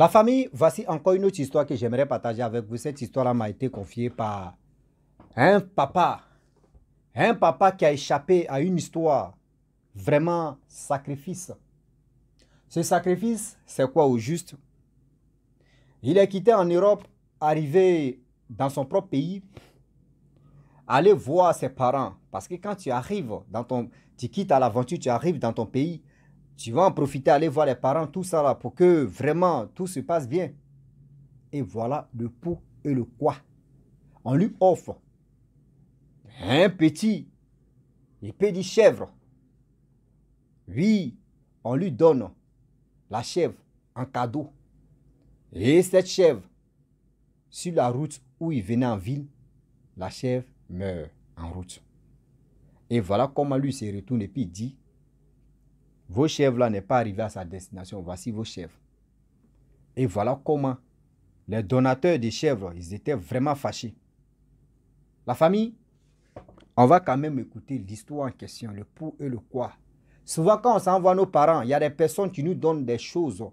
La famille, voici encore une autre histoire que j'aimerais partager avec vous. Cette histoire-là m'a été confiée par un papa. Un papa qui a échappé à une histoire vraiment sacrifice. Ce sacrifice, c'est quoi au juste? Il est quitté en Europe, arrivé dans son propre pays, aller voir ses parents. Parce que quand tu arrives tu quittes à l'aventure, tu arrives dans ton pays, tu vas en profiter, aller voir les parents, tout ça là, pour que vraiment tout se passe bien. Et voilà le pour et le quoi. On lui offre un petit chèvre. Oui, on lui donne la chèvre en cadeau. Et cette chèvre, sur la route où il venait en ville, la chèvre meurt en route. Et voilà comment lui se retourne et puis il dit, vos chèvres là n'est pas arrivé à sa destination, voici vos chèvres. Et voilà comment les donateurs des chèvres, ils étaient vraiment fâchés. La famille, on va quand même écouter l'histoire en question, le pour et le quoi. Souvent quand on s'envoie nos parents, il y a des personnes qui nous donnent des choses.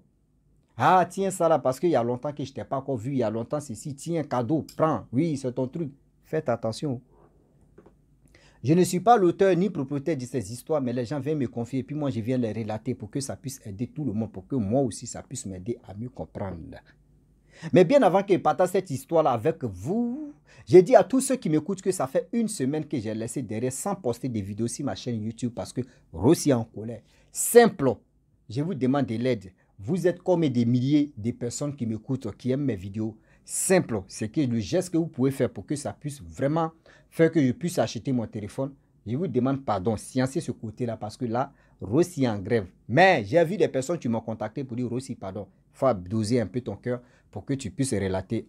Ah, tiens ça là, parce qu'il y a longtemps que je ne t'ai pas encore vu, il y a longtemps ceci, tiens, cadeau, prends, oui, c'est ton truc. Faites attention. Je ne suis pas l'auteur ni propriétaire de ces histoires, mais les gens viennent me confier, et puis moi je viens les relater pour que ça puisse aider tout le monde, pour que moi aussi ça puisse m'aider à mieux comprendre. Mais bien avant que je partage cette histoire-là avec vous, j'ai dit à tous ceux qui m'écoutent que ça fait une semaine que j'ai laissé derrière sans poster des vidéos sur ma chaîne YouTube parce que Rossi est en colère. Simple, je vous demande de l'aide. Vous êtes comme des milliers de personnes qui m'écoutent, qui aiment mes vidéos. Simple, c'est que le geste que vous pouvez faire pour que ça puisse vraiment faire que je puisse acheter mon téléphone. Je vous demande pardon, sciencez ce côté-là parce que là, Rossi est en grève. Mais j'ai vu des personnes qui m'ont contacté pour dire Rossi, pardon, il faut doser un peu ton cœur pour que tu puisses relater.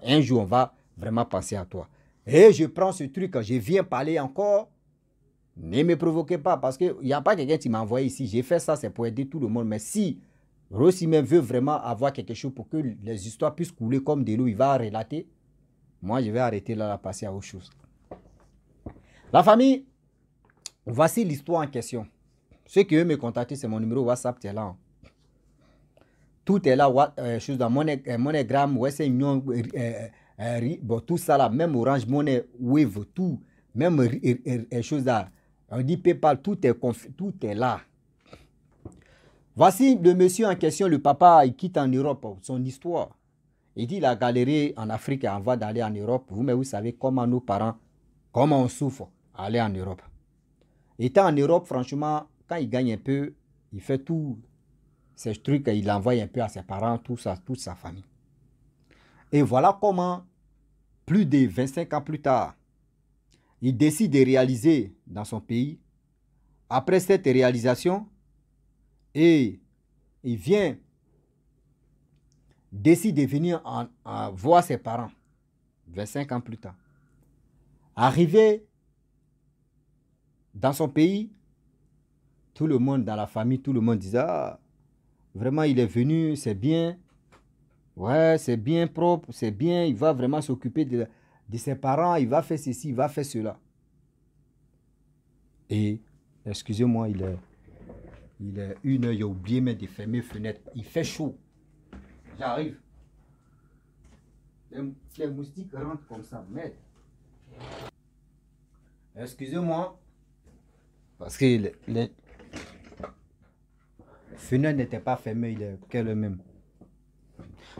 Un jour, on va vraiment penser à toi. Et je prends ce truc, je viens parler encore. Ne me provoquez pas parce qu'il n'y a pas quelqu'un qui m'a envoyé ici. J'ai fait ça, c'est pour aider tout le monde. Mais si Rossi veut vraiment avoir quelque chose pour que les histoires puissent couler comme de l'eau, il va relater. Moi, je vais arrêter là, passer à autre chose. La famille, voici l'histoire en question. Ceux qui veulent me contacter, c'est mon numéro WhatsApp, tu es là. Tout est là, chose dans MoneyGram, Western Union, bon, tout ça là, même Orange Money, Wave, tout, même chose là, on dit PayPal, tout est là. Voici le monsieur en question, le papa, il quitte en Europe, son histoire. Il dit il a galéré en Afrique avant d'aller en Europe. Mais vous savez comment nos parents, comment on souffre à aller en Europe. Étant en Europe, franchement, quand il gagne un peu, il fait tout ces trucs, il envoie un peu à ses parents, tout ça, toute sa famille. Et voilà comment, plus de 25 ans plus tard, il décide de réaliser dans son pays. Après cette réalisation, et il décide de venir voir ses parents, 25 ans plus tard. Arrivé dans son pays, tout le monde dans la famille, tout le monde disait, ah, vraiment il est venu, c'est bien, ouais, c'est bien propre, c'est bien, il va vraiment s'occuper de ses parents, il va faire ceci, il va faire cela. Et, excusez-moi, il est 1h, j'ai oublié même de fermer les fenêtres. Il fait chaud. J'arrive. Les moustiques rentrent comme ça. Merde. Excusez-moi. Parce que les fenêtres n'étaient pas fermées. Il est quelle même.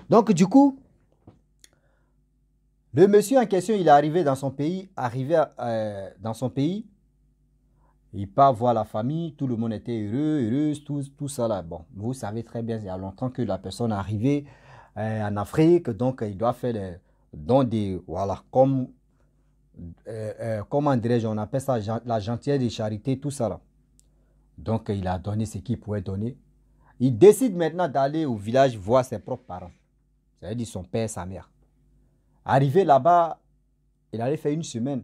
Donc, du coup, le monsieur en question, il est arrivé dans son pays. Il part voir la famille, tout le monde était heureuse, tout ça là. Bon, vous savez très bien, il y a longtemps que la personne est arrivée en Afrique, donc il doit faire les dons des, voilà, comment dirais-je, on appelle ça la gentillesse de charité, tout ça là. Donc il a donné ce qu'il pouvait donner. Il décide maintenant d'aller au village voir ses propres parents, c'est-à-dire son père, sa mère. Arrivé là-bas, il allait faire une semaine.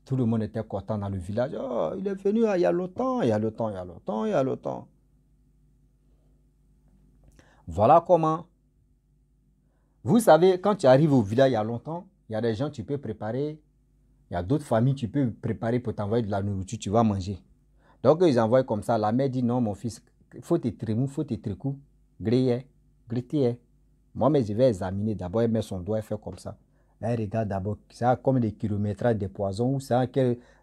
Tout le monde était content dans le village. Oh, il est venu il y a longtemps, il y a longtemps, il y a longtemps, il y a longtemps. Voilà comment. Vous savez, quand tu arrives au village il y a longtemps, il y a des gens que tu peux préparer. Il y a d'autres familles que tu peux préparer pour t'envoyer de la nourriture, tu vas manger. Donc, ils envoient comme ça. La mère dit non, mon fils, faut te trémou, faut te trécou. Grillé, grillé. Moi, mais je vais examiner. D'abord, elle met son doigt, elle fait comme ça. Elle regarde d'abord, ça a combien de kilométrages de poison ou ça a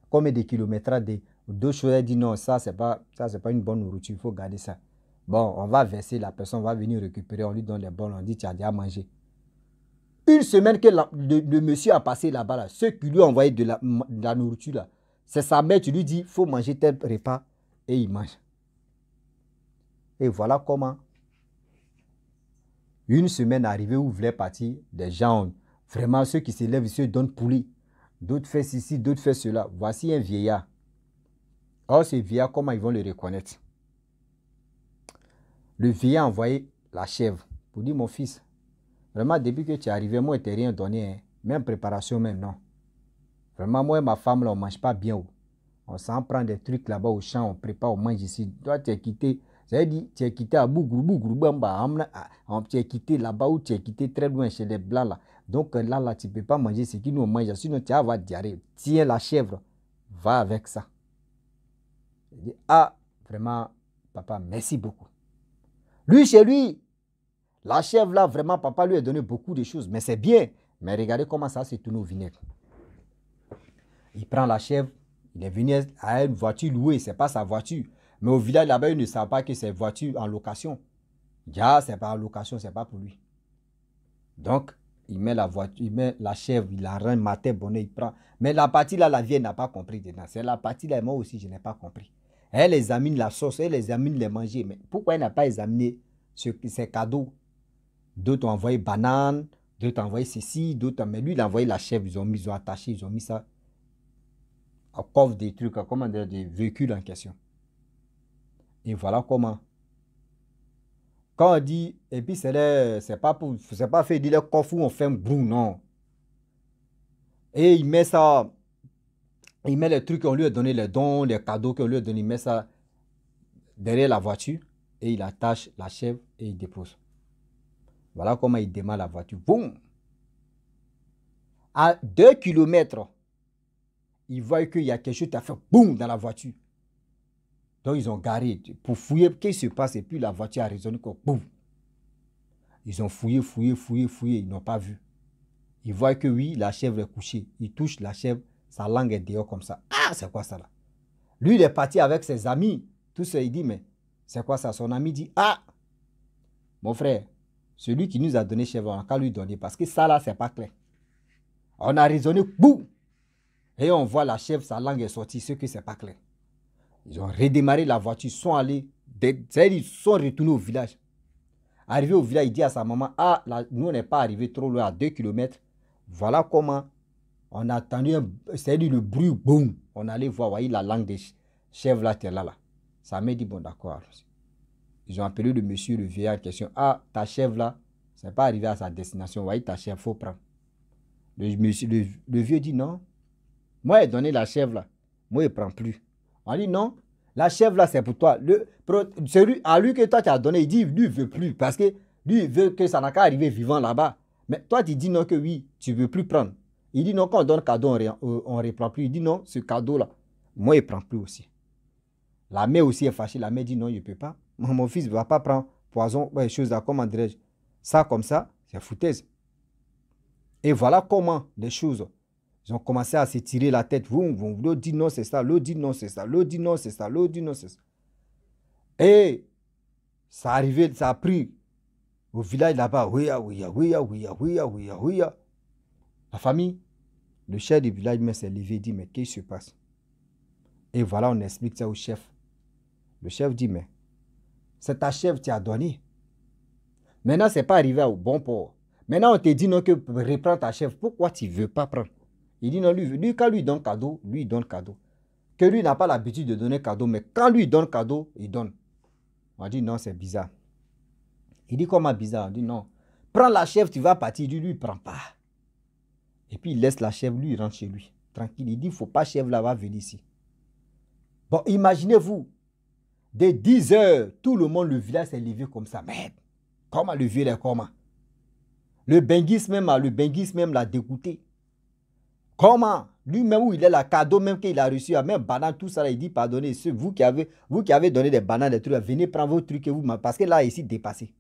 combien de kilométrages de d'autres choses. Elle dit non, ça, c'est pas une bonne nourriture, il faut garder ça. Bon, on va verser, la personne va venir récupérer, on lui donne les bols, on dit tu as déjà mangé. Une semaine que le monsieur a passé là-bas, là, ceux qui lui ont envoyé de la nourriture, là, c'est sa mère, tu lui dis, il faut manger tel repas, et il mange. Et voilà comment, une semaine arrivée où vous voulez partir, des gens, vraiment ceux qui se lèvent, ceux donnent poulet, d'autres font ceci, d'autres font cela. Voici un vieillard. Or, ce vieillard, comment ils vont le reconnaître? Le vieillard a envoyé la chèvre pour dire, mon fils, vraiment, depuis que tu es arrivé, moi, je ne t'ai rien donné, hein. Même préparation, même non. Vraiment, moi et ma femme, là, on ne mange pas bien. On s'en prend des trucs là-bas au champ, on prépare, on mange ici. Toi, tu es quitté. J'avais dit, tu es quitté à Bougrou, tu es quitté là-bas où tu es quitté très loin chez les Blancs, là. Donc là, tu ne peux pas manger ce qu'ils nous mangent. Sinon, tu vas avoir diarrhée. Tiens la chèvre, va avec ça. Je dis, ah, vraiment, papa, merci beaucoup. Lui, chez lui, la chèvre là, vraiment, papa lui a donné beaucoup de choses. Mais c'est bien. Mais regardez comment ça s'est tourné au vinaigre. Il prend la chèvre, il est venu à une voiture louée, ce n'est pas sa voiture. Mais au village là-bas, il ne savent pas que c'est une voiture en location. Ah, ce n'est pas en location, ce n'est pas pour lui. Donc, il met la voiture, il met la chèvre, il la rend matin, bonnet, il prend. Mais la partie là, la vieille n'a pas compris dedans. C'est la partie là, moi aussi, je n'ai pas compris. Elle examine la sauce, elle examine les manger. Mais pourquoi elle n'a pas examiné ses cadeaux? D'autres ont envoyé banane, d'autres ont envoyé ceci, d'autres. Mais lui, il a envoyé la chèvre, ils ont attaché, ils ont mis ça. On coffre des trucs, comment dire, des véhicules en question. Et voilà comment. Quand on dit, et puis c'est pas fait dire le coffre où on fait un brou, non. Et il met ça, il met les trucs qu'on lui a donné, les dons, les cadeaux qu'on lui a donné, il met ça derrière la voiture et il attache la chèvre et il dépose. Voilà comment il démarre la voiture. Boum! À 2 km, il voit qu'il y a quelque chose qui a fait boum dans la voiture. Donc, ils ont garé pour fouiller qu'est-ce qui se passe. Et puis, la voiture a résonné comme boum. Ils ont fouillé, ils n'ont pas vu. Ils voient que oui, la chèvre est couchée. Ils touchent la chèvre, sa langue est dehors comme ça. Ah, c'est quoi ça là? Lui, il est parti avec ses amis. Tout ça, il dit, mais c'est quoi ça? Son ami dit, ah, mon frère, celui qui nous a donné chèvre, on n'a qu'à lui donner. Parce que ça là, c'est pas clair. On a raisonné, boum. Et on voit la chèvre, sa langue est sortie, ce que c'est pas clair. Ils ont redémarré la voiture, sont allés, ils sont retournés au village. Arrivé au village, il dit à sa maman, ah, là, nous on n'est pas arrivé trop loin, à 2 km. Voilà comment on a entendu, c'est-à-dire le bruit, boum. On allait voir, voyez la langue des chèvres là, là. Ça m'a dit, bon d'accord. Ils ont appelé le monsieur, le vieillard, question, ah, ta chèvre là, c'est pas arrivé à sa destination, voyez ta chèvre, il faut prendre. Le vieux dit, non, moi j'ai donné la chèvre là, moi je ne prends plus. On dit non, la chèvre là c'est pour toi. Celui à lui que toi tu as donné, il dit lui il ne veut plus parce que lui il veut que ça n'a qu'à arriver vivant là-bas. Mais toi tu dis non que oui, tu ne veux plus prendre. Il dit non, quand on donne cadeau, on ne reprend plus. Il dit non, ce cadeau là, moi je ne prends plus aussi. La mère aussi est fâchée, la mère dit non, je ne peux pas. Mon fils ne va pas prendre poison, choses là, comment dirais-je. Ça comme ça, c'est foutaise. Et voilà comment les choses. Ils ont commencé à se tirer la tête. L'autre dit non, c'est ça. L'autre dit non, c'est ça. L'autre dit non, c'est ça. L'autre dit non, c'est ça. Et ça arrivait, ça a pris au village là-bas. La famille, le chef du village s'est levé et dit, mais qu'est-ce qui se passe? Et voilà, on explique ça au chef. Le chef dit, mais c'est ta chef qui a donné. Maintenant, ce n'est pas arrivé au bon port. Maintenant, on te dit non que reprends ta chef. Pourquoi tu ne veux pas prendre? Il dit non, lui, quand lui donne cadeau, lui il donne cadeau. Que lui n'a pas l'habitude de donner cadeau, mais quand lui donne cadeau, il donne. On dit non, c'est bizarre. Il dit comment bizarre? On dit non. Prends la chèvre, tu vas partir. Il dit lui, il ne prend pas. Et puis il laisse la chèvre, lui, il rentre chez lui. Tranquille. Il dit, il ne faut pas chèvre là, va venir ici. Bon, imaginez-vous, dès 10 heures, tout le monde, le village s'est levé comme ça. Mais comment le vieux est comment? Le benguis même l'a dégoûté. Comment? Lui-même où il est là, cadeau même qu'il a reçu, même banane, tout ça, là, il dit pardonnez, vous qui avez donné des bananes, des trucs, venez prendre vos trucs et vous, parce que là, ici, dépassé.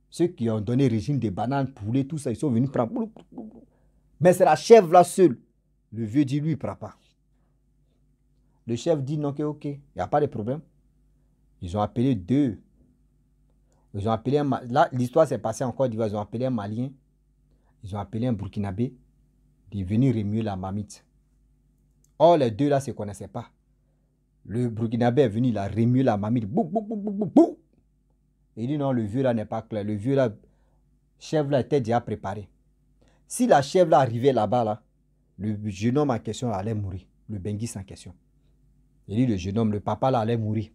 Ceux qui ont donné régime des bananes, poulet, tout ça, ils sont venus prendre. Mais c'est la chèvre là seule. Le vieux dit, lui, il ne prend pas. Le chef dit non, ok, il n'y a pas de problème. Ils ont appelé deux. Ils ont appelé un... Là, l'histoire s'est passée en Côte d'Ivoire. Ils ont appelé un Malien. Ils ont appelé un Burkinabé. De venir remuer la marmite. Or, les deux là ne se connaissaient pas. Le Burkinabé est venu, il a remué la marmite. Bou, bou, bou, bou, bou, bou. Il dit non, le vieux là n'est pas clair. Le vieux là, chèvre là était déjà préparé. Si la chèvre là arrivait là-bas, là, le jeune homme en question allait mourir. Le Benguis en question. Il dit le jeune homme, le papa là allait mourir.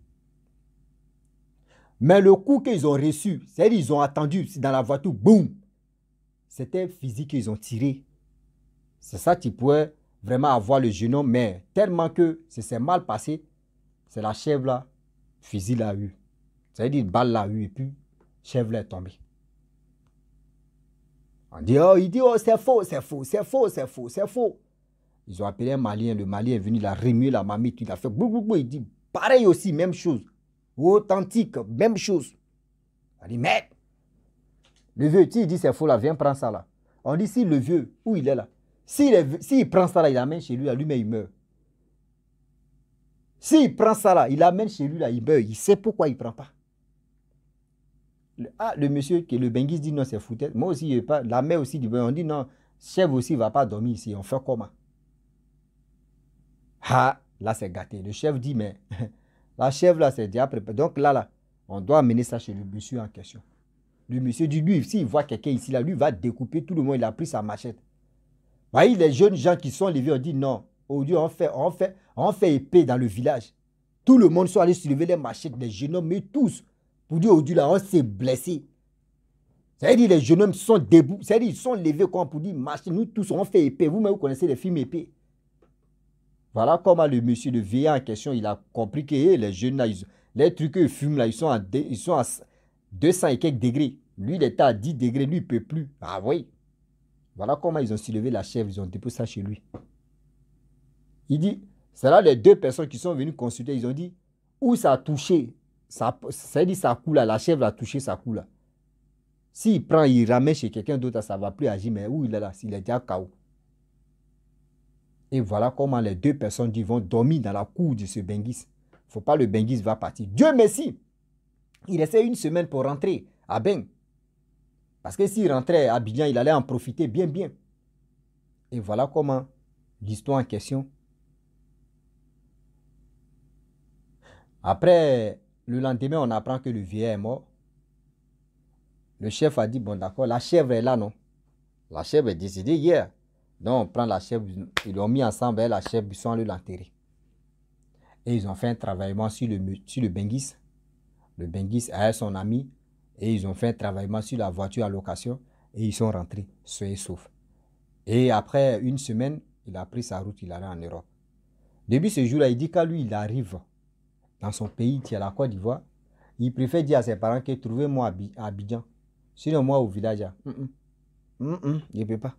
Mais le coup qu'ils ont reçu, c'est-à-dire qu'ils ont attendu dans la voiture, boum. C'était physique qu'ils ont tiré. C'est ça qui pouvait vraiment avoir le jeune homme, mais tellement que c'est mal passé, c'est la chèvre là, fusil l'a eu. C'est-à-dire balle l'a eu et puis chèvre là est tombée. On dit, oh, il dit, oh, c'est faux, c'est faux, c'est faux, c'est faux, c'est faux. Ils ont appelé un Malien, le Malien est venu, il a remué la marmite, il a fait bou, bou, bou, il dit, pareil aussi, même chose. Authentique, même chose. On dit, mais, le vieux, il dit, c'est faux là, viens prendre ça là. On dit, si le vieux, où il est là, s'il prend ça là, il l'amène chez lui, lui-même il meurt. S'il prend ça là, il l'amène chez lui là, il meurt. Il sait pourquoi il ne prend pas. Le monsieur, qui le Benguis dit non, c'est foutu. Moi aussi, pas. La mère aussi dit, on dit non, chef aussi ne va pas dormir ici. On fait comment? Ah, là c'est gâté. Le chef dit, mais la chèvre là, c'est déjà préparé. Donc là, on doit amener ça chez le monsieur en question. Le monsieur dit, lui, s'il voit quelqu'un ici, là, lui va découper tout le monde. Il a pris sa machette. Vous voyez, les jeunes gens qui sont levés, on dit non. Aujourd'hui, on fait épée dans le village. Tout le monde sont allés soulever les machettes, les jeunes hommes, mais tous. Pour dire aujourd'hui, là, on s'est blessé. C'est-à-dire, les jeunes hommes sont debout. C'est-à-dire, ils sont levés comme pour dire, marchez, nous tous, on fait épée. Vous-même, vous connaissez les films épée. Voilà comment le monsieur, le vieillard en question, il a compris que les jeunes, là, les trucs qu'ils fument, là, ils sont à 200 et quelques degrés. Lui, il était à 10 degrés, lui, il ne peut plus. Ah oui. Voilà comment ils ont soulevé la chèvre, ils ont déposé ça chez lui. Il dit, c'est là les deux personnes qui sont venues consulter, ils ont dit, où ça a touché, c'est-à-dire sa cou là, la chèvre a touché sa cou là. S'il prend, il ramène chez quelqu'un d'autre, ça ne va plus agir, mais où il est là, s'il est déjà KO. Et voilà comment les deux personnes vont dormir dans la cour de ce Benguis. Il ne faut pas le Benguis va partir. Dieu merci, il essaie une semaine pour rentrer à Ben. Parce que s'il rentrait à Abidjan, il allait en profiter bien, bien. Et voilà comment l'histoire en question. Après, le lendemain, on apprend que le vieillard est mort. Le chef a dit, bon d'accord, la chèvre est là, non? La chèvre est décédée hier. Donc, on prend la chèvre, ils l'ont mis ensemble avec la chèvre, ils sont allés l'enterrer. Et ils ont fait un travaillement sur le Benguis. Le Benguis a son ami. Et ils ont fait un travaillement sur la voiture à location. Et ils sont rentrés, soyez saufs. Et après une semaine, il a pris sa route, il allait en Europe. Depuis ce jour-là, il dit qu'à lui, il arrive dans son pays, qui est la Côte d'Ivoire. Il préfère dire à ses parents que trouvez-moi à Abidjan. Sinon, moi, au village, il ne peut pas.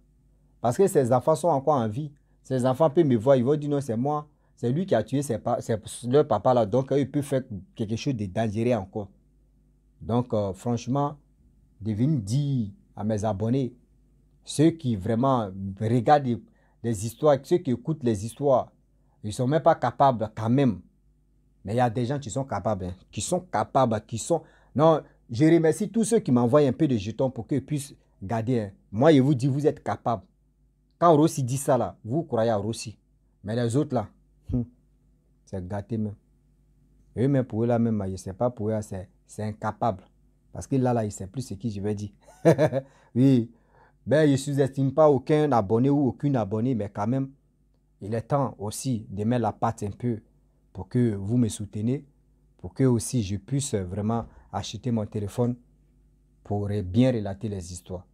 Parce que ses enfants sont encore en vie. Ses enfants peuvent me voir, ils vont dire non, c'est moi. C'est lui qui a tué leur papa là. Donc, il peut faire quelque chose de dangereux encore. Donc, franchement, de venir dire à mes abonnés, ceux qui vraiment regardent les histoires, ceux qui écoutent les histoires, ils ne sont même pas capables quand même. Mais il y a des gens qui sont capables, hein, qui sont capables, qui sont... Non, je remercie tous ceux qui m'envoient un peu de jetons pour qu'ils puissent garder. Hein. Moi, je vous dis, vous êtes capables. Quand Rossi dit ça là, vous croyez à Rossi. Mais les autres là, c'est gâté même. Eux-mêmes pour eux là même, je ne sais pas pour eux, c'est incapable. Parce que là, il ne sait plus ce que je vais dire. Oui, ben, je ne sous-estime pas aucun abonné ou aucune abonnée, mais quand même, il est temps aussi de mettre la patte un peu pour que vous me soutenez, pour que aussi je puisse vraiment acheter mon téléphone pour bien relater les histoires.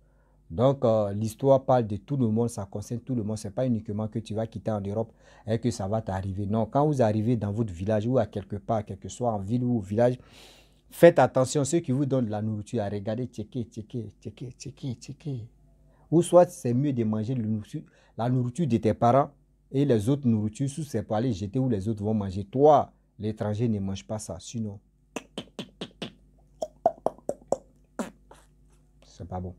Donc, l'histoire parle de tout le monde, ça concerne tout le monde. Ce n'est pas uniquement que tu vas quitter en Europe et que ça va t'arriver. Non, quand vous arrivez dans votre village ou à quelque part, quel que soit en ville ou au village, faites attention, ceux qui vous donnent de la nourriture, à regarder, checker. Ou soit c'est mieux de manger la nourriture de tes parents et les autres nourritures sous ces pour aller jeter où les autres vont manger. Toi, l'étranger ne mange pas ça, sinon. C'est pas bon.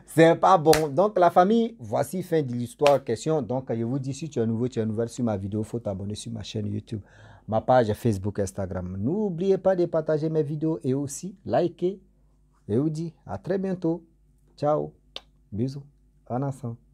C'est pas bon. Donc, la famille, voici fin de l'histoire question. Donc, je vous dis, si tu es nouveau, tu es nouvelle sur ma vidéo, il faut t'abonner sur ma chaîne YouTube, ma page Facebook, Instagram. N'oubliez pas de partager mes vidéos et aussi liker. Et vous dis à très bientôt. Ciao. Bisous. En ensemble.